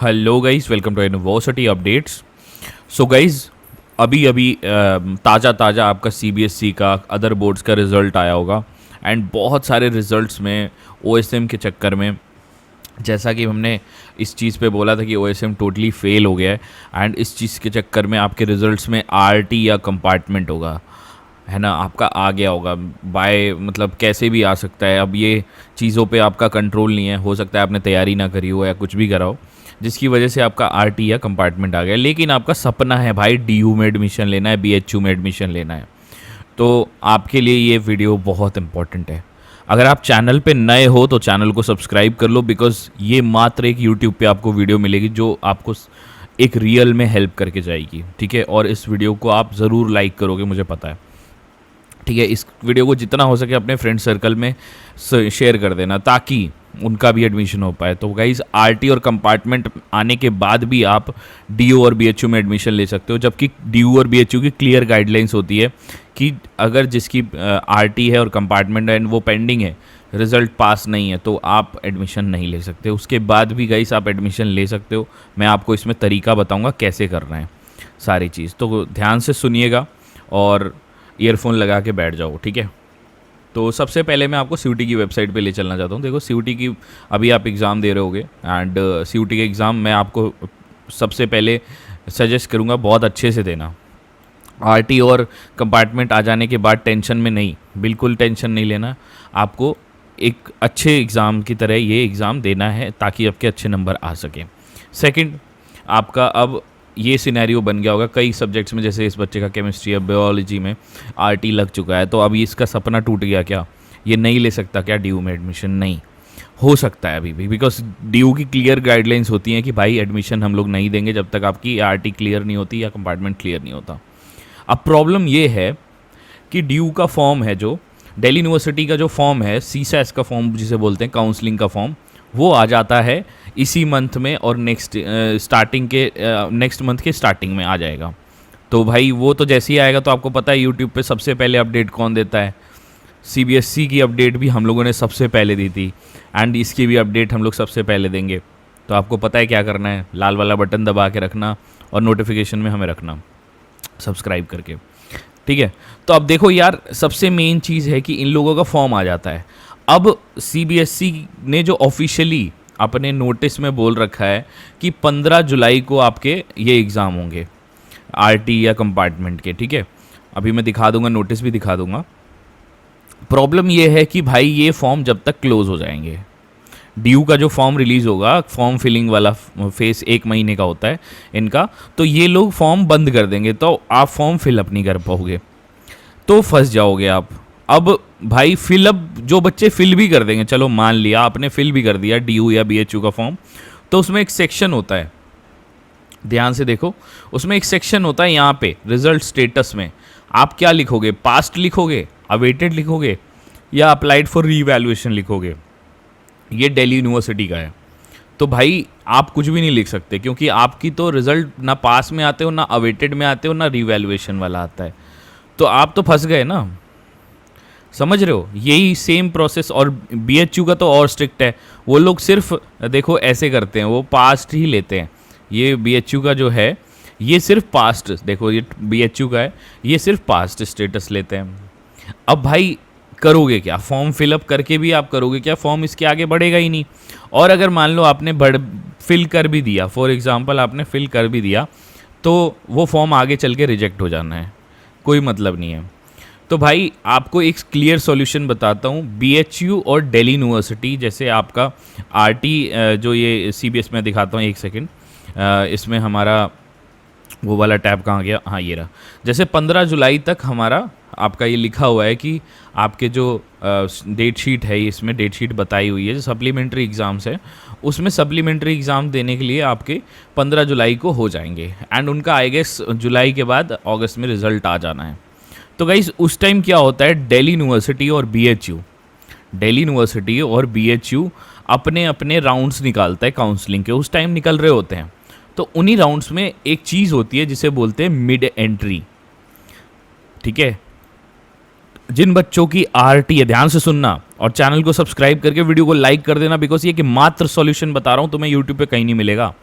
Hello guys, welcome to university updates. So guys, अभी अभी ताज़ा आपका सीबीएसई का अदर बोर्ड्स का रिज़ल्ट आया होगा। एंड बहुत सारे रिज़ल्ट्स में ओएसएम के चक्कर में, जैसा कि हमने इस चीज़ पे बोला था कि ओएसएम टोटली फेल हो गया है। एंड इस चीज़ के चक्कर में आपके रिज़ल्ट्स में आरटी या कंपार्टमेंट होगा, है ना, आपका आ गया होगा बाय, मतलब कैसे भी आ सकता है। अब ये चीज़ों पे आपका कंट्रोल नहीं है, हो सकता है आपने तैयारी ना करी हो या कुछ भी करा हो जिसकी वजह से आपका आरटी या कंपार्टमेंट आ गया। लेकिन आपका सपना है भाई डीयू में एडमिशन लेना है, बीएचयू में एडमिशन लेना है, तो आपके लिए ये वीडियो बहुत इंपॉर्टेंट है। अगर आप चैनल पे नए हो तो चैनल को सब्सक्राइब कर लो, बिकॉज ये मात्र एक यूट्यूब पे आपको वीडियो मिलेगी जो आपको एक रियल में हेल्प करके जाएगी, ठीक है। और इस वीडियो को आप ज़रूर लाइक करोगे, मुझे पता है, ठीक है। इस वीडियो को जितना हो सके अपने फ्रेंड सर्कल में शेयर कर देना ताकि उनका भी एडमिशन हो पाए। तो गाइस, आरटी और कंपार्टमेंट आने के बाद भी आप डीयू और बीएचयू में एडमिशन ले सकते हो, जबकि डीयू और बीएचयू की क्लियर गाइडलाइंस होती है कि अगर जिसकी आरटी है और कंपार्टमेंट है वो पेंडिंग है, रिज़ल्ट पास नहीं है, तो आप एडमिशन नहीं ले सकते। उसके बाद भी गाइस आप एडमिशन ले सकते हो। मैं आपको इसमें तरीका बताऊँगा कैसे करना है सारी चीज़, तो ध्यान से सुनिएगा और ईयरफोन लगा के बैठ जाओ, ठीक है। तो सबसे पहले मैं आपको सीयूटी की वेबसाइट पे ले चलना चाहता हूँ। देखो, सीयूटी की अभी आप एग्ज़ाम दे रहे होगे एंड सीयूटी के एग्ज़ाम मैं आपको सबसे पहले सजेस्ट करूँगा बहुत अच्छे से देना। आरटी और कंपार्टमेंट आ जाने के बाद टेंशन में नहीं, बिल्कुल टेंशन नहीं लेना। आपको एक अच्छे एग्ज़ाम की तरह ये एग्ज़ाम देना है ताकि आपके अच्छे नंबर आ सकें। सेकंड, आपका अब ये सिनेरियो बन गया होगा कई सब्जेक्ट्स में, जैसे इस बच्चे का केमिस्ट्री या बायोलॉजी में आरटी लग चुका है, तो अभी इसका सपना टूट गया क्या, ये नहीं ले सकता क्या डीयू में एडमिशन? नहीं हो सकता है अभी भी, बिकॉज डीयू की क्लियर गाइडलाइंस होती हैं कि भाई एडमिशन हम लोग नहीं देंगे जब तक आपकी आरटी क्लियर नहीं होती या कंपार्टमेंट क्लियर नहीं होता। अब प्रॉब्लम ये है कि डीयू का फॉर्म है, जो दिल्ली यूनिवर्सिटी का जो फॉर्म है, सीसैस का फॉर्म जिसे बोलते हैं, काउंसलिंग का फॉर्म, वो आ जाता है इसी मंथ में और नेक्स्ट मंथ के स्टार्टिंग में आ जाएगा। तो भाई वो तो जैसे ही आएगा, तो आपको पता है यूट्यूब पे सबसे पहले अपडेट कौन देता है? सीबीएसई की अपडेट भी हम लोगों ने सबसे पहले दी थी एंड इसकी भी अपडेट हम लोग सबसे पहले देंगे। तो आपको पता है क्या करना है, लाल वाला बटन दबा के रखना और नोटिफिकेशन में हमें रखना सब्सक्राइब करके, ठीक है। तो अब देखो यार, सबसे मेन चीज़ है कि इन लोगों का फॉर्म आ जाता है। अब सीबीएसई ने जो ऑफिशियली अपने नोटिस में बोल रखा है कि 15 जुलाई को आपके ये एग्ज़ाम होंगे आरटी या कंपार्टमेंट के, ठीक है। अभी मैं दिखा दूंगा, नोटिस भी दिखा दूंगा। प्रॉब्लम ये है कि भाई ये फॉर्म जब तक क्लोज हो जाएंगे, डीयू का जो फॉर्म रिलीज़ होगा, फॉर्म फिलिंग वाला फेस 1 महीने का होता है इनका, तो ये लोग फॉर्म बंद कर देंगे, तो आप फॉर्म फिलअप नहीं कर पाओगे, तो फंस जाओगे आप। अब भाई फिलअप जो बच्चे फिल भी कर देंगे, चलो मान लिया आपने फिल भी कर दिया डीयू या बीएचयू का फॉर्म, तो उसमें एक सेक्शन होता है, ध्यान से देखो, उसमें एक सेक्शन होता है यहाँ पे रिजल्ट स्टेटस में। आप क्या लिखोगे? पास्ट लिखोगे, अवेटेड लिखोगे या अप्लाइड फॉर रीवैल्यूएशन लिखोगे? ये दिल्ली यूनिवर्सिटी का है। तो भाई आप कुछ भी नहीं लिख सकते, क्योंकि आपकी तो रिजल्ट ना पास में आते हो, ना अवेटेड में आते हो, ना रीवैल्यूएशन वाला आता है, तो आप तो फंस गए ना, समझ रहे हो? यही सेम प्रोसेस। और बीएचयू का तो और स्ट्रिक्ट है, वो लोग सिर्फ देखो ऐसे करते हैं, वो पास्ट ही लेते हैं। ये बीएचयू का जो है ये सिर्फ पास्ट, देखो ये बीएचयू का है, ये सिर्फ पास्ट स्टेटस लेते हैं। अब भाई करोगे क्या? फॉर्म फिलअप करके भी आप करोगे क्या? फॉर्म इसके आगे बढ़ेगा ही नहीं। और अगर मान लो आपने फिल कर भी दिया, फॉर एग्जांपल आपने फिल कर भी दिया, तो वो फॉर्म आगे चल के रिजेक्ट हो जाना है, कोई मतलब नहीं है। तो भाई आपको एक क्लियर सॉल्यूशन बताता हूँ। बीएचयू और दिल्ली यूनिवर्सिटी, जैसे आपका आरटी जो ये सीबीएस में दिखाता हूँ, एक सेकेंड, इसमें हमारा वो वाला टैब कहाँ गया? हाँ, ये रहा। जैसे 15 जुलाई तक हमारा आपका ये लिखा हुआ है कि आपके जो डेट शीट है, इसमें डेट शीट बताई हुई है, जो सप्लीमेंट्री एग्ज़ाम्स है, उसमें सप्लीमेंट्री एग्ज़ाम देने के लिए आपके 15 जुलाई को हो जाएंगे एंड उनका आई गेस जुलाई के बाद अगस्त में रिज़ल्ट आ जाना है। तो गाइस उस टाइम क्या होता है, दिल्ली यूनिवर्सिटी और बीएचयू अपने अपने राउंड्स निकालता है काउंसलिंग के, उस टाइम निकल रहे होते हैं। तो उन्हीं राउंड्स में एक चीज़ होती है जिसे बोलते हैं मिड एंट्री, ठीक है। जिन बच्चों की आरटी है, ध्यान से सुनना और चैनल को सब्सक्राइब करके वीडियो को लाइक कर देना, बिकॉज ये कि मात्र सॉल्यूशन बता रहा हूँ, तुम्हें यूट्यूब पे कहीं नहीं मिलेगा।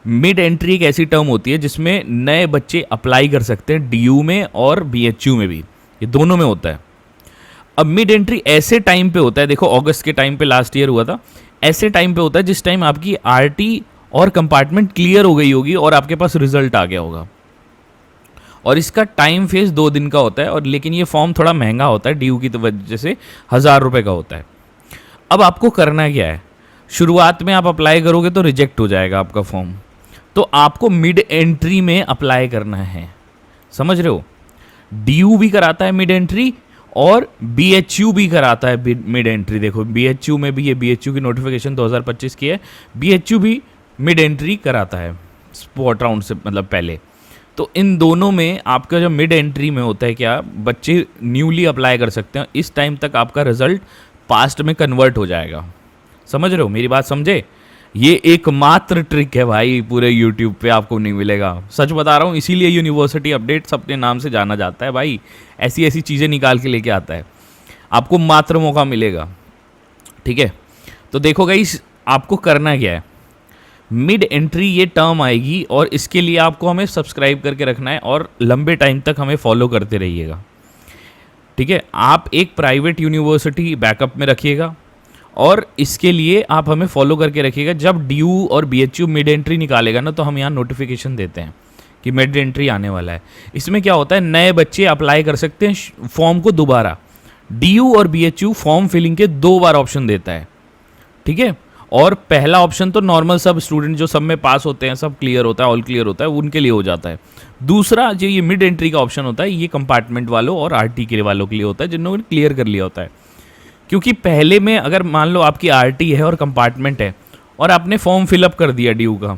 मिड एंट्री एक ऐसी टर्म होती है जिसमें नए बच्चे अप्लाई कर सकते हैं डीयू में और बीएचयू में भी, ये दोनों में होता है। अब मिड एंट्री ऐसे टाइम पे होता है, देखो अगस्त के टाइम पे लास्ट ईयर हुआ था, ऐसे टाइम पे होता है जिस टाइम आपकी आरटी और कंपार्टमेंट क्लियर हो गई होगी और आपके पास रिजल्ट आ गया होगा। और इसका टाइम फेज 2 दिन का होता है, और लेकिन ये फॉर्म थोड़ा महंगा होता है ड्यू की वजह से, 1000 रुपये का होता है। अब आपको करना क्या है, शुरुआत में आप अप्लाई करोगे तो रिजेक्ट हो जाएगा आपका फॉर्म, तो आपको मिड एंट्री में अप्लाई करना है, समझ रहे हो। डीयू भी कराता है मिड एंट्री और बीएचयू भी कराता है मिड एंट्री। देखो बीएचयू में भी, ये बीएचयू की नोटिफिकेशन 2025 की है, बीएचयू भी मिड एंट्री कराता है स्पॉट राउंड से मतलब पहले। तो इन दोनों में आपका जो मिड एंट्री में होता है क्या, बच्चे न्यूली अप्लाई कर सकते हैं, इस टाइम तक आपका रिजल्ट पास्ट में कन्वर्ट हो जाएगा। समझ रहे हो मेरी बात, समझे। ये एकमात्र ट्रिक है भाई, पूरे यूट्यूब पे आपको नहीं मिलेगा, सच बता रहा हूँ। इसीलिए यूनिवर्सिटी अपडेट्स अपने नाम से जाना जाता है भाई, ऐसी ऐसी चीज़ें निकाल के लेके आता है, आपको मात्र मौका मिलेगा, ठीक है। तो देखो गाइस, आपको करना क्या है, मिड एंट्री ये टर्म आएगी और इसके लिए आपको हमें सब्सक्राइब करके रखना है और लंबे टाइम तक हमें फॉलो करते रहिएगा, ठीक है। आप एक प्राइवेट यूनिवर्सिटी बैकअप में रखिएगा और इसके लिए आप हमें फॉलो करके रखिएगा। जब डीयू और बीएचयू मिड एंट्री निकालेगा ना, तो हम यहाँ नोटिफिकेशन देते हैं कि मिड एंट्री आने वाला है। इसमें क्या होता है, नए बच्चे अप्लाई कर सकते हैं फॉर्म को दोबारा। डीयू और बीएचयू फॉर्म फिलिंग के 2 बार ऑप्शन देता है, ठीक है। और पहला ऑप्शन तो नॉर्मल सब स्टूडेंट जो सब में पास होते हैं, सब क्लियर होता है, ऑल क्लियर होता है, उनके लिए हो जाता है। दूसरा जो ये मिड एंट्री का ऑप्शन होता है, ये कंपार्टमेंट वालों और आरटी के वालों के लिए होता है, जिन्होंने क्लियर कर लिया होता है। क्योंकि पहले में अगर मान लो आपकी आरटी है और कंपार्टमेंट है और आपने फॉर्म फिलअप कर दिया डीयू का,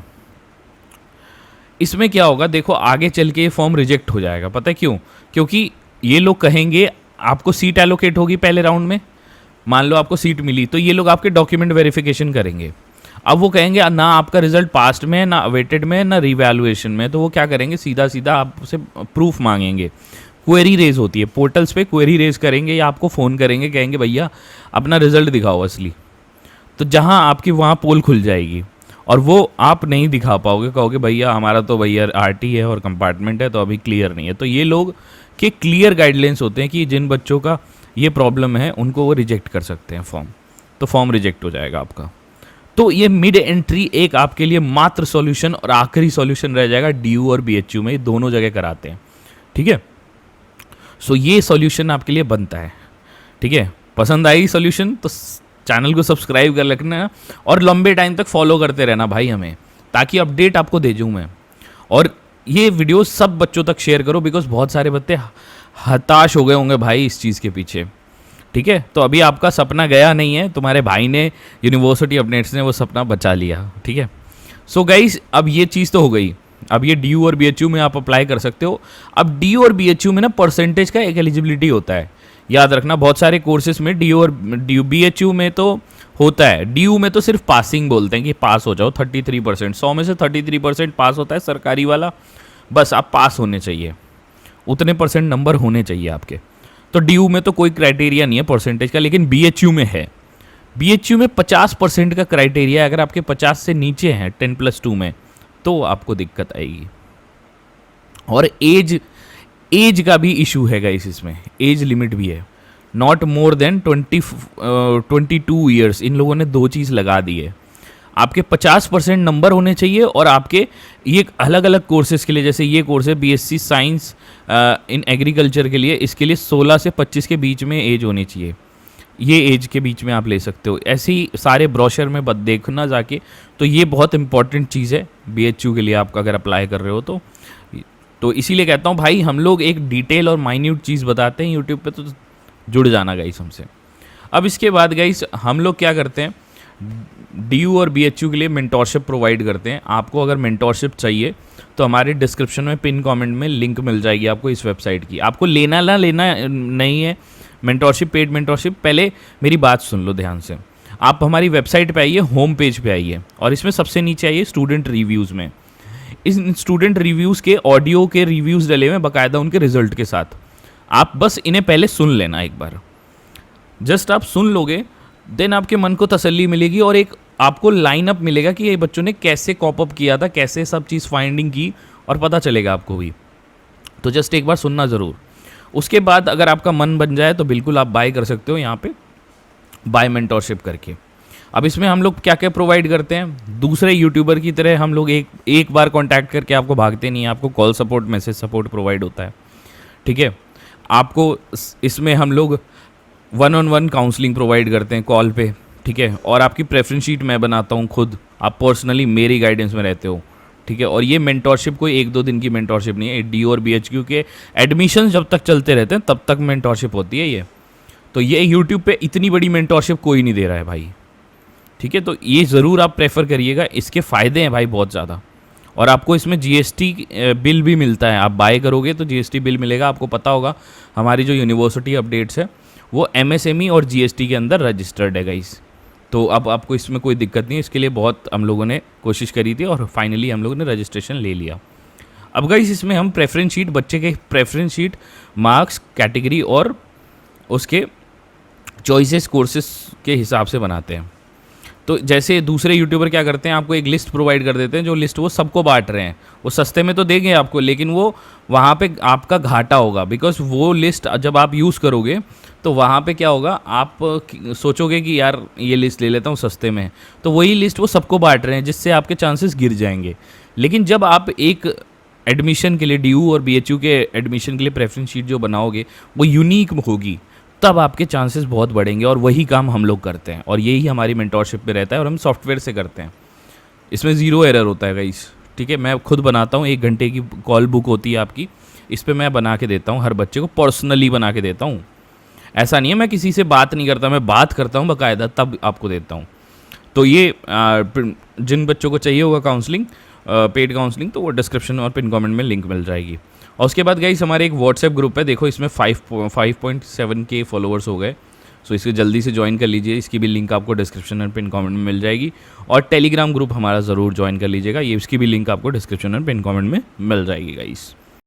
इसमें क्या होगा, देखो आगे चल के ये फॉर्म रिजेक्ट हो जाएगा। पता है क्यों? क्योंकि ये लोग कहेंगे आपको सीट एलोकेट होगी पहले राउंड में, मान लो आपको सीट मिली, तो ये लोग आपके डॉक्यूमेंट वेरिफिकेशन करेंगे। अब वो कहेंगे ना आपका रिजल्ट पास्ट में है, ना अवेटेड में है, ना रिवैल्यूएशन में, तो वो क्या करेंगे, सीधा सीधा आपसे प्रूफ मांगेंगे। क्वेरी रेज होती है पोर्टल्स पे, क्वेरी रेज करेंगे या आपको फ़ोन करेंगे, कहेंगे भैया अपना रिजल्ट दिखाओ असली। तो जहाँ आपकी वहाँ पोल खुल जाएगी और वो आप नहीं दिखा पाओगे, कहोगे भैया हमारा तो भैया आरटी है और कंपार्टमेंट है तो अभी क्लियर नहीं है। तो ये लोग के क्लियर गाइडलाइंस होते हैं कि जिन बच्चों का ये प्रॉब्लम है उनको वो रिजेक्ट कर सकते हैं फॉर्म, तो फॉर्म रिजेक्ट हो जाएगा आपका। तो ये मिड एंट्री एक आपके लिए मात्र सॉल्यूशन और आखिरी सॉल्यूशन रह जाएगा डीयू और बीएचयू में, दोनों जगह कराते हैं, ठीक है। सो ये सॉल्यूशन आपके लिए बनता है, ठीक है। पसंद आई सॉल्यूशन तो चैनल को सब्सक्राइब कर रखना और लंबे टाइम तक फॉलो करते रहना भाई हमें, ताकि अपडेट आपको दे दूँ मैं। और ये वीडियो सब बच्चों तक शेयर करो, बिकॉज बहुत सारे बच्चे हताश हो गए होंगे भाई इस चीज़ के पीछे, ठीक है। तो अभी आपका सपना गया नहीं है, तुम्हारे भाई ने यूनिवर्सिटी अपडेट्स ने वो सपना बचा लिया, ठीक है। सो गाइस, अब ये चीज़ तो हो गई। अब ये डीयू और बीएचयू में आप अप्लाई कर सकते हो। अब डीयू और बीएचयू में ना परसेंटेज का एक एलिजिबिलिटी होता है, याद रखना। बहुत सारे कोर्सेज में डीयू और बीएचयू में तो होता है, डीयू में तो सिर्फ पासिंग बोलते हैं कि पास हो जाओ 33%, 100 में से 33% पास होता है सरकारी वाला, बस आप पास होने चाहिए, उतने परसेंट नंबर होने चाहिए आपके। तो डीयू में तो कोई क्राइटेरिया नहीं है परसेंटेज का, लेकिन बीएचयू में है। बीएचयू में 50% का क्राइटेरिया है, अगर आपके 50 से नीचे हैं 10+2 में तो आपको दिक्कत आएगी। और एज का भी इशू है गाइस, इसमें एज लिमिट भी है, नॉट मोर देन 22 ईयर्स। इन लोगों ने 2 चीज़ लगा दी है, आपके 50% नंबर होने चाहिए और आपके ये अलग अलग कोर्सेज के लिए, जैसे ये कोर्स है बीएससी साइंस इन एग्रीकल्चर के लिए, इसके लिए 16 से 25 के बीच में एज होनी चाहिए, ये एज के बीच में आप ले सकते हो। ऐसे ही सारे ब्रोशर में देखना जाके, तो ये बहुत इंपॉर्टेंट चीज़ है बीएचयू के लिए आपका, अगर अप्लाई कर रहे हो तो इसीलिए कहता हूँ भाई, हम लोग एक डिटेल और माइन्यूट चीज़ बताते हैं यूट्यूब पे, तो जुड़ जाना गाइस हमसे। अब इसके बाद गाइस हम लोग क्या करते हैं, डीयू और बीएचयू के लिए मेंटोरशिप प्रोवाइड करते हैं। आपको अगर मेंटोरशिप चाहिए तो हमारे डिस्क्रिप्शन में पिन कमेंट में लिंक मिल जाएगी आपको इस वेबसाइट की। आपको लेना नहीं है मेंटोरशिप, पेड मेंटोरशिप। पहले मेरी बात सुन लो ध्यान से। आप हमारी वेबसाइट पे आइए, होम पेज पे आइए और इसमें सबसे नीचे आइए स्टूडेंट रिव्यूज़ में। इस स्टूडेंट रिव्यूज़ के ऑडियो के रिव्यूज़ डले हुए बाकायदा उनके रिजल्ट के साथ। आप बस इन्हें पहले सुन लेना एक बार, जस्ट आप सुन लोगे, देन आपके मन को तसल्ली मिलेगी और एक आपको लाइन अप मिलेगा कि ये बच्चों ने कैसे कॉप अप किया था, कैसे सब चीज़ फाइंडिंग की, और पता चलेगा आपको भी। तो जस्ट एक बार सुनना ज़रूर। उसके बाद अगर आपका मन बन जाए तो बिल्कुल आप बाय कर सकते हो यहाँ पे, बाय मेंटोरशिप करके। अब इसमें हम लोग क्या क्या प्रोवाइड करते हैं, दूसरे यूट्यूबर की तरह हम लोग एक बार कांटेक्ट करके आपको भागते नहीं हैं, आपको call support, message support provide होता है, ठीक है। आपको इसमें हम लोग 1-on-1 काउंसलिंग प्रोवाइड करते हैं कॉल पे, ठीक है। और आपकी प्रेफरेंस शीट मैं बनाता हूँ खुद, आप पर्सनली मेरी गाइडेंस में रहते हो, ठीक है। और ये मेंटोरशिप कोई 1-2 दिन की मेंटोरशिप नहीं है, डी और BHQ के एडमिशन जब तक चलते रहते हैं तब तक मेंटोरशिप होती है ये। तो ये यूट्यूब पे इतनी बड़ी मेंटोरशिप कोई नहीं दे रहा है भाई, ठीक है। तो ये ज़रूर आप प्रेफर करिएगा, इसके फ़ायदे हैं भाई बहुत ज़्यादा। और आपको इसमें GST बिल भी मिलता है, आप बाय करोगे तो GST बिल मिलेगा। आपको पता होगा हमारी जो यूनिवर्सिटी अपडेट्स है वो MSME और GST के अंदर रजिस्टर्ड है गाइस। तो अब आपको इसमें कोई दिक्कत नहीं है, इसके लिए बहुत हम लोगों ने कोशिश करी थी और फाइनली हम लोगों ने रजिस्ट्रेशन ले लिया। अब गाइस इसमें हम प्रेफरेंस शीट, बच्चे के प्रेफरेंस शीट, मार्क्स, कैटेगरी और उसके चॉइसेस कोर्सेज के हिसाब से बनाते हैं। तो जैसे दूसरे यूट्यूबर क्या करते हैं, आपको एक लिस्ट प्रोवाइड कर देते हैं, जो लिस्ट वो सबको बांट रहे हैं, वो सस्ते में तो देंगे आपको, लेकिन वो वहाँ पे आपका घाटा होगा। बिकॉज वो लिस्ट जब आप यूज़ करोगे तो वहाँ पे क्या होगा, आप सोचोगे कि यार ये लिस्ट ले लेता हूँ सस्ते में, तो वही लिस्ट वो सबको बांट रहे हैं, जिससे आपके चांसेस गिर जाएंगे। लेकिन जब आप एक एडमिशन के लिए, DU और BHU के एडमिशन के लिए प्रेफरेंस शीट जो बनाओगे वो यूनिक होगी, तब आपके चांसेस बहुत बढ़ेंगे। और वही काम हम लोग करते हैं और यही हमारी मेंटोरशिप में रहता है, और हम सॉफ्टवेयर से करते हैं। इसमें ज़ीरो एरर होता है गाइस, ठीक है। मैं खुद बनाता हूँ, 1 घंटे की कॉल बुक होती है आपकी, इस पर मैं बना के देता हूँ, हर बच्चे को पर्सनली बना के देता हूँ। ऐसा नहीं है मैं किसी से बात नहीं करता, मैं बात करता हूँ बाकायदा, तब आपको देता हूँ। तो ये जिन बच्चों को चाहिए होगा काउंसलिंग, पेड काउंसलिंग, तो वो डिस्क्रिप्शन और पिन कमेंट में लिंक मिल जाएगी। और उसके बाद गाइस हमारे एक व्हाट्सएप ग्रुप है, देखो इसमें 5.7K फॉलोअर्स हो गए। सो इसको जल्दी से ज्वाइन कर लीजिए, इसकी भी लिंक आपको डिस्क्रिप्शन और पिन कमेंट में मिल जाएगी। और टेलीग्राम ग्रुप हमारा ज़रूर ज्वाइन कर लीजिएगा, ये इसकी भी लिंक आपको डिस्क्रिप्शन और पिन कमेंट में मिल जाएगी गाइस।